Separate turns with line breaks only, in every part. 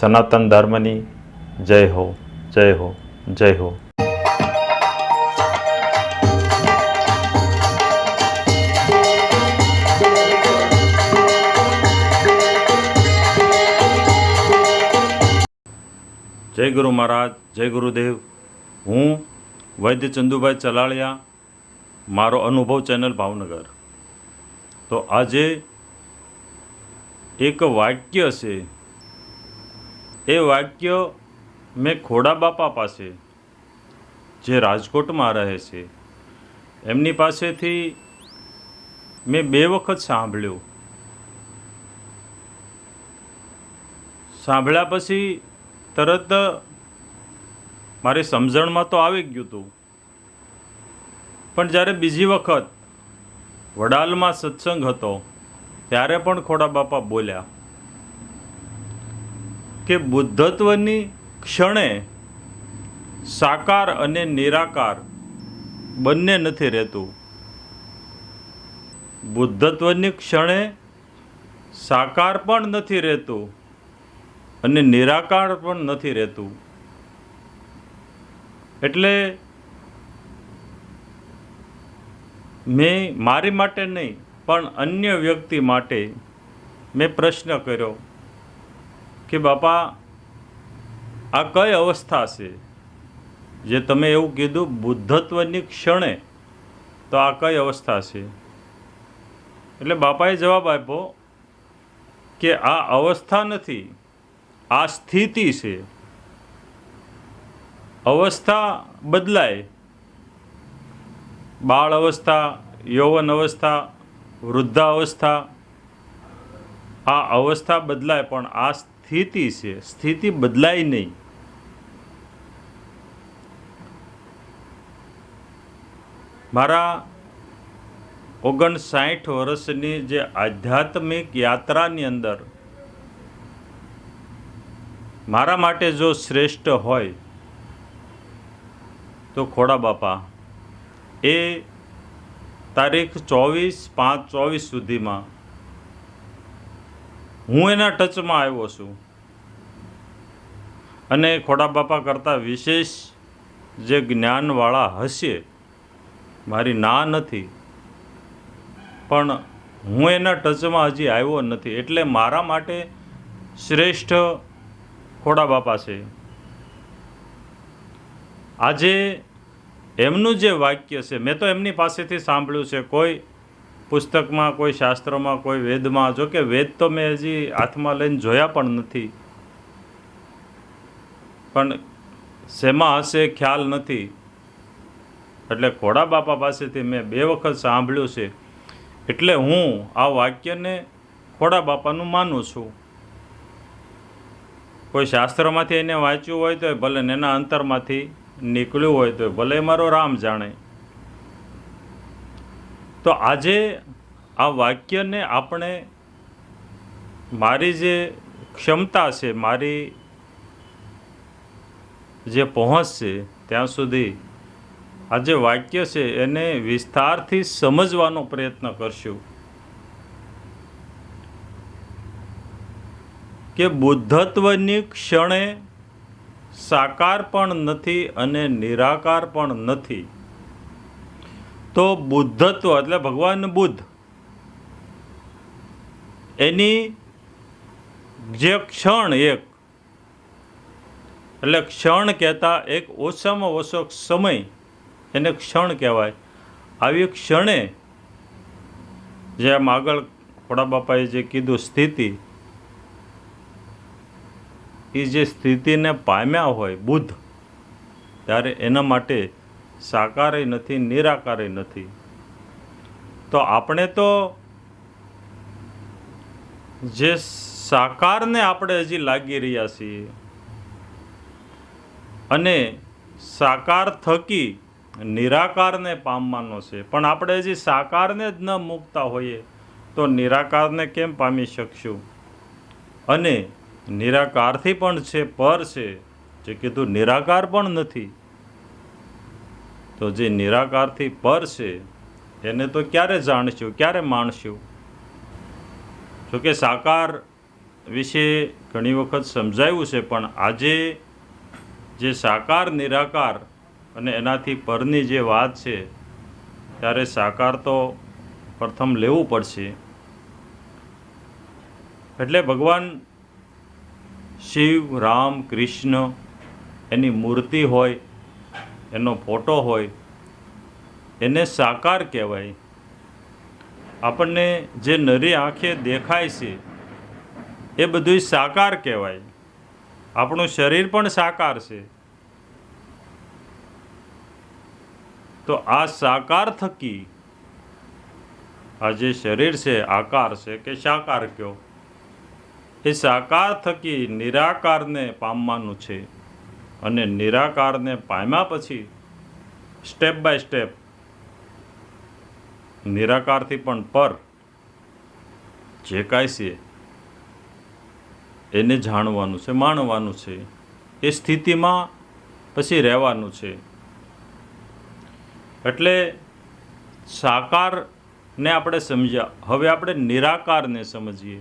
સનાતન ધર્મની જય હો, જય હો, જય હો. જય ગુરુ મહારાજ, જય ગુરુદેવ. હું વૈદ્ય ચંદુભાઈ ચલાળિયા, મારો અનુભવ ચેનલ ભાવનગર. તો આજે એક વાક્ય છે, એ વાક્ય મેં ખોડા બાપા પાસે, જે રાજકોટમાં રહે છે, એમની પાસેથી મેં 2 વખત સાંભળ્યું. સાંભળ્યા પછી તરત મારી સમજણમાં તો આવી ગયું હતું, પણ જ્યારે બીજી વખત વડાલમાં સત્સંગ હતો ત્યારે પણ ખોડા બાપા બોલ્યા કે બુદ્ધત્વની ક્ષણે સાકાર અને નિરાકાર બંને નથી રહેતું. બુદ્ધત્વની ક્ષણે સાકાર પણ નથી રહેતું અને નિરાકાર પણ નથી રહેતું. એટલે મેં મારી માટે નહીં પણ અન્ય વ્યક્તિ માટે મેં પ્રશ્ન કર્યો કે બાપા, આ કઈ અવસ્થા છે જે તમે એવું કીધું બુદ્ધત્વની ક્ષણે, તો આ કઈ અવસ્થા છે? એટલે બાપાએ જવાબ આપ્યો કે આ અવસ્થા નથી, આ સ્થિતિ છે. અવસ્થા બદલાય, બાળ અવસ્થા, યૌવન અવસ્થા, વૃદ્ધાવસ્થા, આ અવસ્થા બદલાય, પણ આ સ્થિતિ છે, સ્થિતિ બદલાય નહીં. મારા 59 વર્ષની જે આધ્યાત્મિક યાત્રાની અંદર મારા માટે જો શ્રેષ્ઠ હોય તો ખોડા બાપા. એ તારીખ 24/5/24 સુધીમાં હું એના ટચમાં આવ્યો છું, અને ખોડા બાપા કરતાં વિશેષ જે જ્ઞાનવાળા હશે, મારી ના નથી, પણ હું એના ટચમાં હજી આવ્યો નથી. એટલે મારા માટે શ્રેષ્ઠ ખોડા બાપા છે. આજે એમનું જે વાક્ય છે, મેં તો એમની પાસેથી સાંભળ્યું છે, કોઈ પુસ્તકમાં, કોઈ શાસ્ત્રમાં, કોઈ વેદમાં. જો કે વેદ તો મેં હજી હાથમાં લઈને જોયા પણ નથી, પણ શેમાં હશે ખ્યાલ નથી. એટલે ખોડા બાપા પાસેથી મેં 2 વખત સાંભળ્યું છે. એટલે હું આ વાક્યને ખોડા બાપાનું માનું છું. કોઈ શાસ્ત્રમાંથી એને વાંચ્યું હોય તો ભલે, એના અંતરમાંથી નીકળ્યું હોય તો ભલે, મારો રામ જાણે. તો આજે આ વાક્યને આપણે, મારી જે ક્ષમતા છે, મારી જે પહોંચ છે ત્યાં સુધી આ જે વાક્ય છે એને વિસ્તારથી સમજવાનો પ્રયત્ન કરશું કે બુદ્ધત્વની ક્ષણે સાકાર પણ નથી અને નિરાકાર પણ નથી. તો બુદ્ધત્વ એટલે ભગવાન બુદ્ધ, એની જે ક્ષણ, એક એટલે ક્ષણ કહેતા એક ઓછામાં ઓછો સમય, એને ક્ષણ કહેવાય. આવી ક્ષણે જે આમ આગળ ખોડા બાપાએ જે કીધું સ્થિતિ, એ જે સ્થિતિને પામ્યા હોય બુદ્ધ, ત્યારે એના માટે સાકારેય નથી, નિરાકારેય નથી. તો આપણે તો જે સાકારને આપણે હજી લાગી રહ્યા છીએ, અને સાકાર થકી નિરાકારને પામવાનો છે. પણ આપણે હજી સાકારને જ ન મૂકતા હોઈએ તો નિરાકારને કેમ પામી શકશું? અને નિરાકારથી પણ છે, પર છે, જે કીધું નિરાકાર પણ નથી. તો જે નિરાકારથી પર છે એને તો ક્યારે જાણશું, ક્યારે માણશું? જોકે સાકાર વિશે ઘણી વખત સમજાવ્યું છે, પણ આજે જે સાકાર નિરાકાર અને એનાથી પરની જે વાત છે, ત્યારે સાકાર તો પ્રથમ લેવું પડશે. એટલે ભગવાન શિવ, રામ, કૃષ્ણ એની મૂર્તિ હોય, એનો ફોટો હોય, એને સાકાર કહેવાય. આપણને જે નરી આંખે દેખાય છે એ બધું સાકાર કહેવાય. આપણું શરીર પણ સાકાર છે. તો આ સાકાર થકી આ જે શરીર છે, આકાર છે કે સાકાર કયો, એ સાકાર થકી નિરાકારને પામવાનું છે. અને નિરાકારને પામ્યા પછી સ્ટેપ બાય સ્ટેપ નિરાકારથી પણ પર જે કાંઈ છે એને જાણવાનું છે, માણવાનું છે, એ સ્થિતિમાં પછી રહેવાનું છે. એટલે સાકારને આપણે સમજ્યા, હવે આપણે નિરાકારને સમજીએ.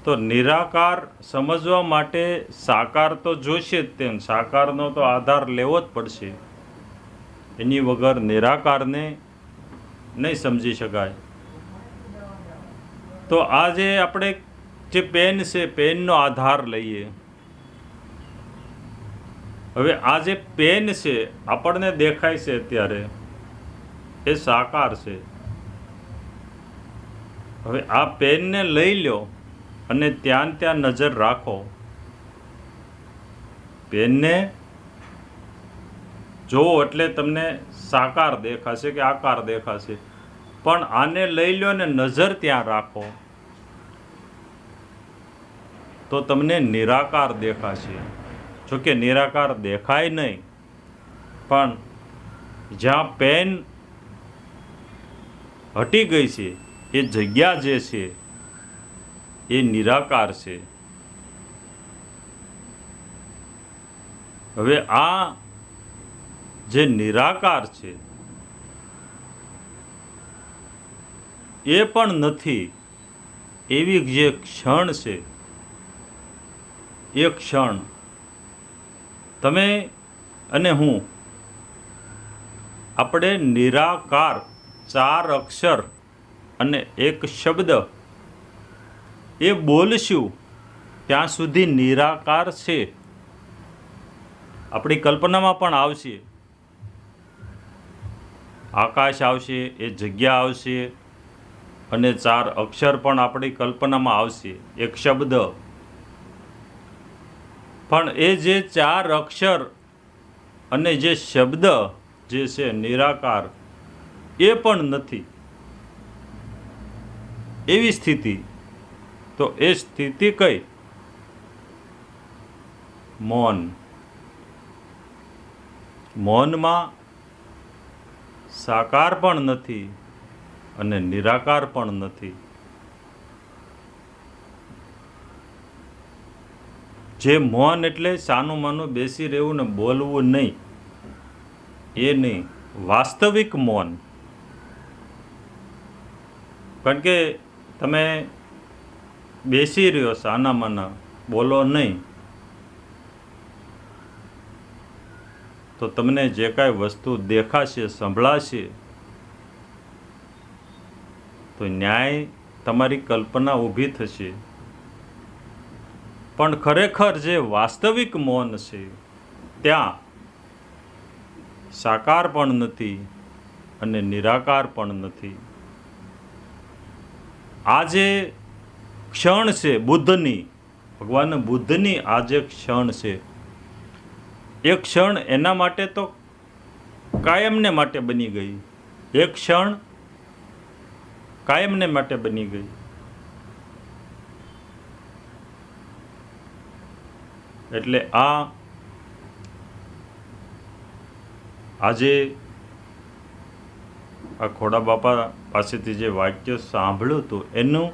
તો નિરાકાર સમજવા માટે સાકાર તો જોઈશે જ. તેમ સાકારનો તો આધાર લેવો જ પડશે. એની વગર નિરાકારને નહીં સમજી શકાય. તો આ જે આપણે જે પેન છે, પેનનો આધાર લઈએ. હવે આ જે પેન છે આપણને દેખાય છે અત્યારે, એ સાકાર છે. હવે આ પેનને લઈ લો અને ત્યાં નજર રાખો. પેનને જોવો એટલે તમને સાકાર દેખાશે કે આકાર દેખાશે, પણ આને લઈ લો ને નજર ત્યાં રાખો તો તમને નિરાકાર દેખાશે. જોકે નિરાકાર દેખાય નહીં, પણ જ્યાં પેન હટી ગઈ છે એ જગ્યા જે છે એ નિરાકાર છે. હવે આ જે નિરાકાર છે એ પણ નથી એવી જે ક્ષણ છે, એ ક્ષણ તમે અને હું આપણે નિરાકાર 4 અક્ષર અને એક શબ્દ એ બોલશું ત્યાં સુધી નિરાકાર છે. આપણી કલ્પનામાં પણ આવશે, આકાશ આવશે, એ જગ્યા આવશે, અને 4 અક્ષર પણ આપણી કલ્પનામાં આવશે, એક શબ્દ. પણ એ જે 4 અક્ષર અને જે શબ્દ જે છે નિરાકાર, એ પણ નથી એવી સ્થિતિ. તો એ સ્થિતિ કઈ? મૌન. મૌનમાં સાકાર પણ નથી અને નિરાકાર પણ નથી. જે મૌન એટલે સાનું માનું બેસી રહેવું ને બોલવું નહીં, એ નહીં. વાસ્તવિક મૌન. કારણ કે તમે બેસી રહ્યો સાના માના, બોલો નહીં, તો તમને જે કાંઈ વસ્તુ દેખાશે, સંભળાશે, તો ન્યાય તમારી કલ્પના ઊભી થશે. પણ ખરેખર જે વાસ્તવિક મૌન છે ત્યાં સાકાર પણ નથી અને નિરાકાર પણ નથી. આ જે ક્ષણ છે બુદ્ધની, ભગવાન બુદ્ધની આ જે ક્ષણ છે, એ ક્ષણ એના માટે તો કાયમને માટે બની ગઈ. એક ક્ષણ કાયમને માટે બની ગઈ. એટલે આજે આ ખોડા બાપા પાસેથી જે વાક્ય સાંભળ્યું હતું, એનું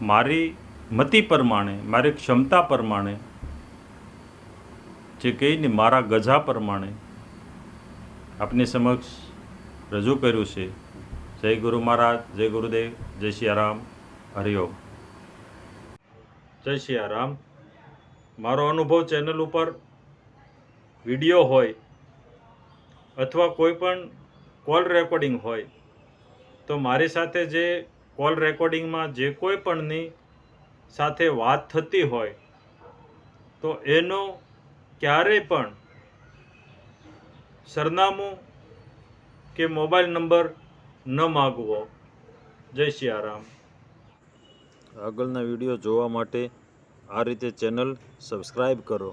મારી મતિ પ્રમાણે, મારી ક્ષમતા પ્રમાણે, જે કહીને મારા ગજા પ્રમાણે આપની સમક્ષ રજૂ કર્યું છે. જય ગુરુ મહારાજ, જય ગુરુદેવ, જય સિયારામ. હરિઓમ. જય સિયારામ. મારો અનુભવ ચેનલ ઉપર વિડીયો હોય અથવા કોઈ પણ કોલ રેકોર્ડિંગ હોય તો મારી સાથે જે કોલ રેકોર્ડિંગમાં જે કોઈ પણની સાથે વાત થતી હોય તો એનો ક્યારેય પણ સરનામું કે મોબાઈલ નંબર ન માગવો. જય સિયારામ. આગળના વિડીયો જોવા માટે આ રીતે ચેનલ સબસ્ક્રાઈબ કરો.